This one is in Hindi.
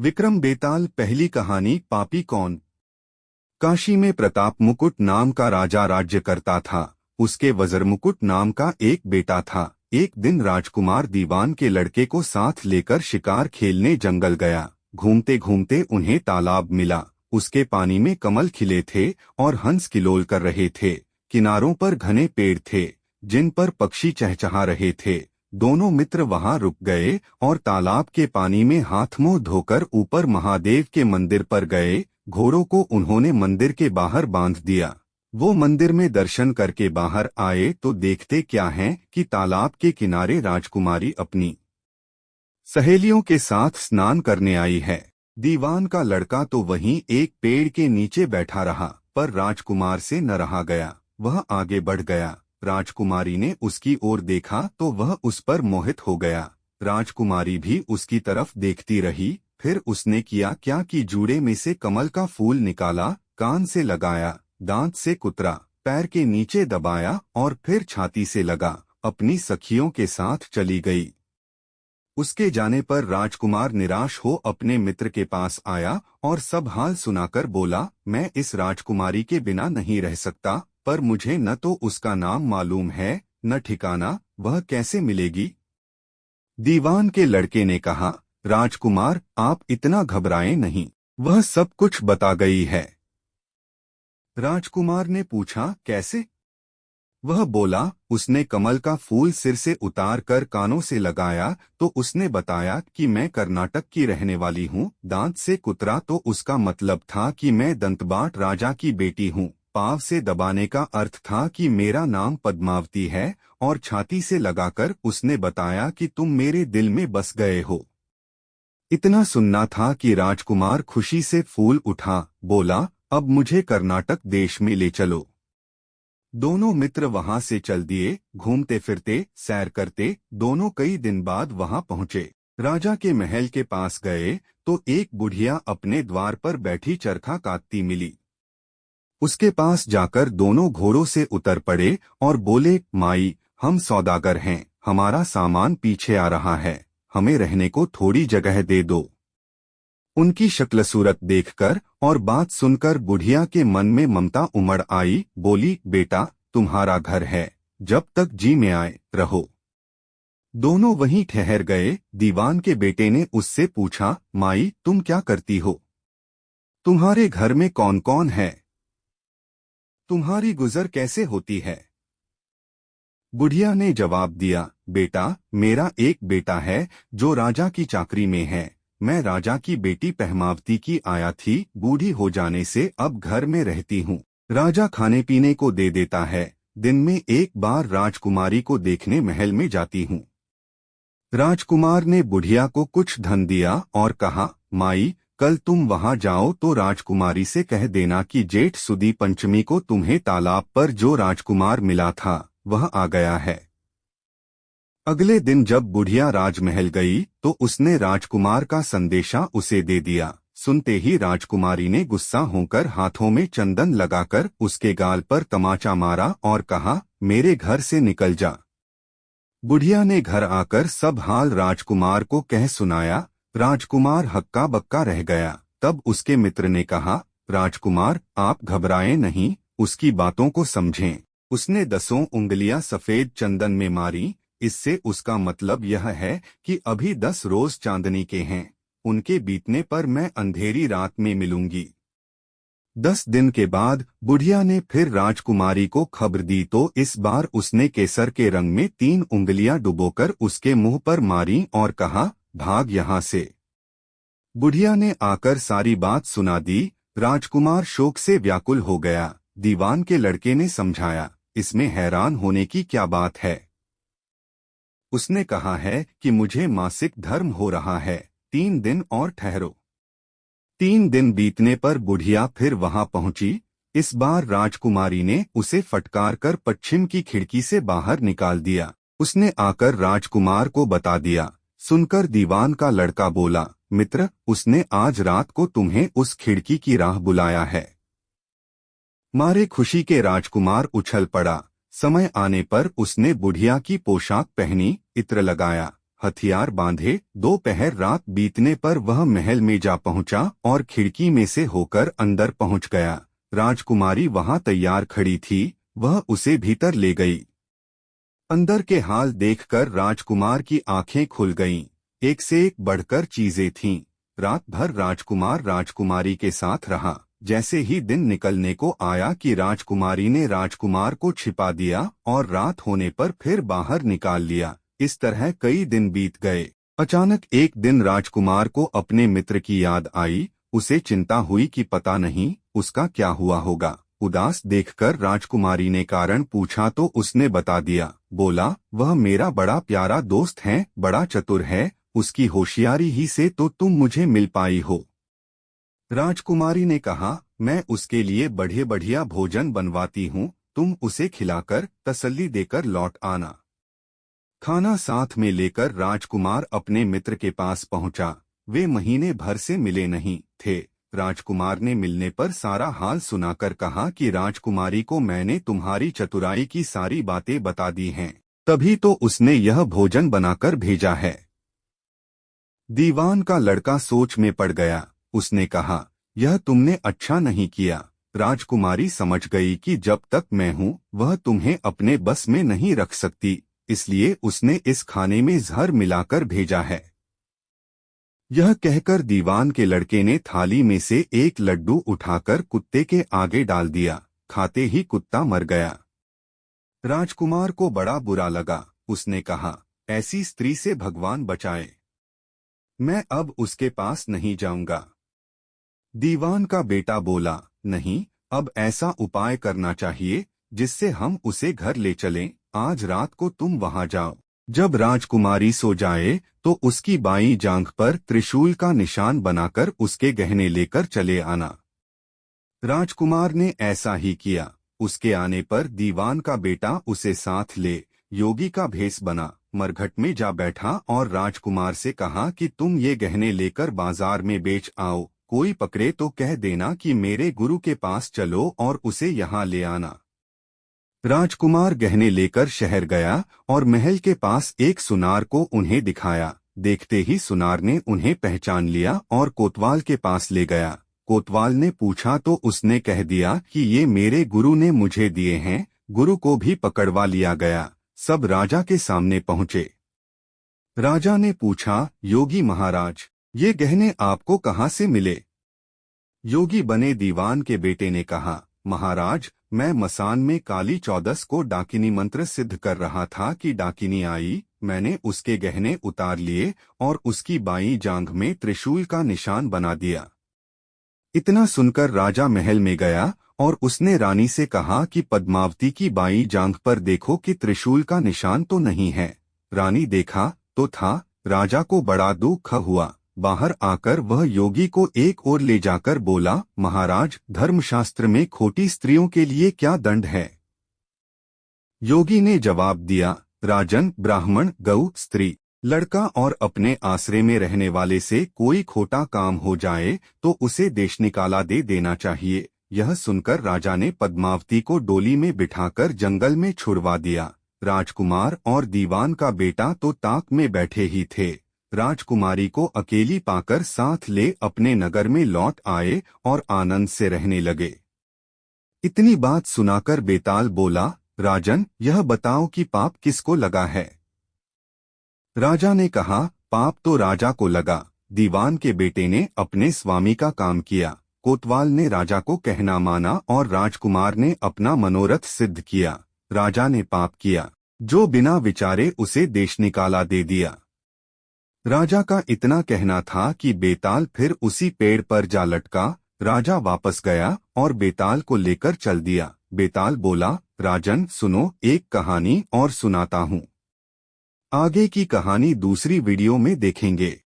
विक्रम बेताल। पहली कहानी। पापी कौन। काशी में प्रताप मुकुट नाम का राजा राज्य करता था। उसके वज़र मुकुट नाम का एक बेटा था। एक दिन राजकुमार दीवान के लड़के को साथ लेकर शिकार खेलने जंगल गया। घूमते घूमते उन्हें तालाब मिला। उसके पानी में कमल खिले थे और हंस किलोल कर रहे थे। किनारों पर घने पेड़ थे जिन पर पक्षी चहचहा रहे थे। दोनों मित्र वहां रुक गए और तालाब के पानी में हाथ मुंह धोकर ऊपर महादेव के मंदिर पर गए। घोड़ों को उन्होंने मंदिर के बाहर बांध दिया। वो मंदिर में दर्शन करके बाहर आए तो देखते क्या है कि तालाब के किनारे राजकुमारी अपनी सहेलियों के साथ स्नान करने आई है। दीवान का लड़का तो वहीं एक पेड़ के नीचे बैठा रहा, पर राजकुमार से न रहा गया। वह आगे बढ़ गया। राजकुमारी ने उसकी ओर देखा तो वह उस पर मोहित हो गया। राजकुमारी भी उसकी तरफ देखती रही। फिर उसने किया क्या कि जूड़े में से कमल का फूल निकाला, कान से लगाया, दांत से कुतरा, पैर के नीचे दबाया और फिर छाती से लगा, अपनी सखियों के साथ चली गई। उसके जाने पर राजकुमार निराश हो अपने मित्र के पास आया और सब हाल सुनाकर बोला, मैं इस राजकुमारी के बिना नहीं रह सकता, पर मुझे न तो उसका नाम मालूम है न ठिकाना, वह कैसे मिलेगी। दीवान के लड़के ने कहा, राजकुमार आप इतना घबराएं नहीं, वह सब कुछ बता गई है। राजकुमार ने पूछा, कैसे। वह बोला, उसने कमल का फूल सिर से उतार कर कानों से लगाया तो उसने बताया कि मैं कर्नाटक की रहने वाली हूँ। दांत से कुतरा तो उसका मतलब था कि मैं दंतबाट राजा की बेटी हूँ। पाँव से दबाने का अर्थ था कि मेरा नाम पद्मावती है। और छाती से लगाकर उसने बताया कि तुम मेरे दिल में बस गए हो। इतना सुनना था कि राजकुमार खुशी से फूल उठा। बोला, अब मुझे कर्नाटक देश में ले चलो। दोनों मित्र वहां से चल दिए। घूमते फिरते सैर करते दोनों कई दिन बाद वहां पहुंचे। राजा के महल के पास गए तो एक बुढ़िया अपने द्वार पर बैठी चरखा काटती मिली। उसके पास जाकर दोनों घोड़ों से उतर पड़े और बोले, माई हम सौदागर हैं, हमारा सामान पीछे आ रहा है, हमें रहने को थोड़ी जगह दे दो। उनकी शक्ल सूरत देखकर और बात सुनकर बुढ़िया के मन में ममता उमड़ आई। बोली, बेटा तुम्हारा घर है, जब तक जी में आए रहो। दोनों वहीं ठहर गए। दीवान के बेटे ने उससे पूछा, माई तुम क्या करती हो, तुम्हारे घर में कौन कौन है, तुम्हारी गुजर कैसे होती है। बुढ़िया ने जवाब दिया, बेटा मेरा एक बेटा है जो राजा की चाकरी में है। मैं राजा की बेटी पहमावती की आया थी, बूढ़ी हो जाने से अब घर में रहती हूँ। राजा खाने पीने को दे देता है, दिन में एक बार राजकुमारी को देखने महल में जाती हूँ। राजकुमार ने बुढ़िया को कुछ धन दिया और कहा, माई कल तुम वहां जाओ तो राजकुमारी से कह देना कि जेठ सुदी पंचमी को तुम्हें तालाब पर जो राजकुमार मिला था वह आ गया है। अगले दिन जब बुढ़िया राजमहल गई तो उसने राजकुमार का संदेशा उसे दे दिया। सुनते ही राजकुमारी ने गुस्सा होकर हाथों में चंदन लगाकर उसके गाल पर तमाचा मारा और कहा, मेरे घर से निकल जा। बुढ़िया ने घर आकर सब हाल राजकुमार को कह सुनाया। राजकुमार हक्का बक्का रह गया। तब उसके मित्र ने कहा, राजकुमार आप घबराएं नहीं, उसकी बातों को समझें। उसने 10 उंगलियां सफेद चंदन में मारी, इससे उसका मतलब यह है कि अभी 10 रोज चांदनी के हैं, उनके बीतने पर मैं अंधेरी रात में मिलूंगी। 10 दिन के बाद बुढ़िया ने फिर राजकुमारी को खबर दी तो इस बार उसने केसर के रंग में 3 उंगलियां डुबोकर उसके मुंह पर मारी और कहा, भाग यहाँ से। बुढ़िया ने आकर सारी बात सुना दी। राजकुमार शोक से व्याकुल हो गया। दीवान के लड़के ने समझाया, इसमें हैरान होने की क्या बात है। उसने कहा है कि मुझे मासिक धर्म हो रहा है, 3 दिन और ठहरो। 3 दिन बीतने पर बुढ़िया फिर वहां पहुंची। इस बार राजकुमारी ने उसे फटकार कर पश्चिम की खिड़की से बाहर निकाल दिया। उसने आकर राजकुमार को बता दिया। सुनकर दीवान का लड़का बोला, मित्र उसने आज रात को तुम्हें उस खिड़की की राह बुलाया है। मारे खुशी के राजकुमार उछल पड़ा। समय आने पर उसने बुढ़िया की पोशाक पहनी, इत्र लगाया, हथियार बांधे। दोपहर रात बीतने पर वह महल में जा पहुंचा और खिड़की में से होकर अंदर पहुंच गया। राजकुमारी वहां तैयार खड़ी थी, वह उसे भीतर ले गई। अंदर के हाल देखकर राजकुमार की आंखें खुल गईं। एक से एक बढ़कर चीजें थीं। रात भर राजकुमार राजकुमारी के साथ रहा। जैसे ही दिन निकलने को आया कि राजकुमारी ने राजकुमार को छिपा दिया और रात होने पर फिर बाहर निकाल लिया। इस तरह कई दिन बीत गए। अचानक एक दिन राजकुमार को अपने मित्र की याद आई। उसे चिंता हुई कि पता नहीं उसका क्या हुआ होगा। उदास देखकर राजकुमारी ने कारण पूछा तो उसने बता दिया। बोला, वह मेरा बड़ा प्यारा दोस्त है, बड़ा चतुर है, उसकी होशियारी ही से तो तुम मुझे मिल पाई हो। राजकुमारी ने कहा, मैं उसके लिए बढ़िया बढ़िया भोजन बनवाती हूँ, तुम उसे खिलाकर तसल्ली देकर लौट आना। खाना साथ में लेकर राजकुमार अपने मित्र के पास पहुंचा। वे महीने भर से मिले नहीं थे। राजकुमार ने मिलने पर सारा हाल सुनाकर कहा कि राजकुमारी को मैंने तुम्हारी चतुराई की सारी बातें बता दी हैं, तभी तो उसने यह भोजन बनाकर भेजा है। दीवान का लड़का सोच में पड़ गया। उसने कहा, यह तुमने अच्छा नहीं किया। राजकुमारी समझ गई कि जब तक मैं हूँ वह तुम्हें अपने बस में नहीं रख सकती, इसलिए उसने इस खाने में जहर मिलाकर भेजा है। यह कहकर दीवान के लड़के ने थाली में से एक लड्डू उठाकर कुत्ते के आगे डाल दिया। खाते ही कुत्ता मर गया। राजकुमार को बड़ा बुरा लगा। उसने कहा, ऐसी स्त्री से भगवान बचाए, मैं अब उसके पास नहीं जाऊंगा। दीवान का बेटा बोला, नहीं, अब ऐसा उपाय करना चाहिए जिससे हम उसे घर ले चलें। आज रात को तुम वहां जाओ। जब राजकुमारी सो जाए तो उसकी बाईं जांघ पर त्रिशूल का निशान बनाकर उसके गहने लेकर चले आना। राजकुमार ने ऐसा ही किया। उसके आने पर दीवान का बेटा उसे साथ ले योगी का भेष बना, मरघट में जा बैठा और राजकुमार से कहा कि तुम ये गहने लेकर बाजार में बेच आओ। कोई पकड़े तो कह देना कि मेरे गुरु के पास चलो और उसे यहाँ ले आना। राजकुमार गहने लेकर शहर गया और महल के पास एक सुनार को उन्हें दिखाया। देखते ही सुनार ने उन्हें पहचान लिया और कोतवाल के पास ले गया। कोतवाल ने पूछा तो उसने कह दिया कि ये मेरे गुरु ने मुझे दिए हैं। गुरु को भी पकड़वा लिया गया। सब राजा के सामने पहुंचे। राजा ने पूछा, योगी महाराज, ये गहने आपको कहाँ से मिले? योगी बने दीवान के बेटे ने कहा, महाराज, मैं मसान में काली चौदस को डाकिनी मंत्र सिद्ध कर रहा था कि डाकिनी आई। मैंने उसके गहने उतार लिए और उसकी बाईं जांघ में त्रिशूल का निशान बना दिया। इतना सुनकर राजा महल में गया और उसने रानी से कहा कि पद्मावती की बाईं जांघ पर देखो कि त्रिशूल का निशान तो नहीं है। रानी देखा तो था। राजा को बड़ा दुख हुआ। बाहर आकर वह योगी को एक ओर ले जाकर बोला, महाराज, धर्मशास्त्र में खोटी स्त्रियों के लिए क्या दंड है? योगी ने जवाब दिया, राजन, ब्राह्मण, गऊ, स्त्री, लड़का और अपने आश्रय में रहने वाले से कोई खोटा काम हो जाए तो उसे देश निकाला दे देना चाहिए। यह सुनकर राजा ने पद्मावती को डोली में बिठाकर जंगल में छुड़वा दिया। राजकुमार और दीवान का बेटा तो ताक में बैठे ही थे। राजकुमारी को अकेली पाकर साथ ले अपने नगर में लौट आए और आनंद से रहने लगे। इतनी बात सुनाकर बेताल बोला, राजन, यह बताओ कि पाप किसको लगा है? राजा ने कहा, पाप तो राजा को लगा। दीवान के बेटे ने अपने स्वामी का काम किया। कोतवाल ने राजा को कहना माना और राजकुमार ने अपना मनोरथ सिद्ध किया। राजा ने पाप किया, जो बिना विचारे उसे देश निकाला दे दिया। राजा का इतना कहना था कि बेताल फिर उसी पेड़ पर जा लटका। राजा वापस गया और बेताल को लेकर चल दिया। बेताल बोला, राजन, सुनो, एक कहानी और सुनाता हूँ। आगे की कहानी दूसरी वीडियो में देखेंगे।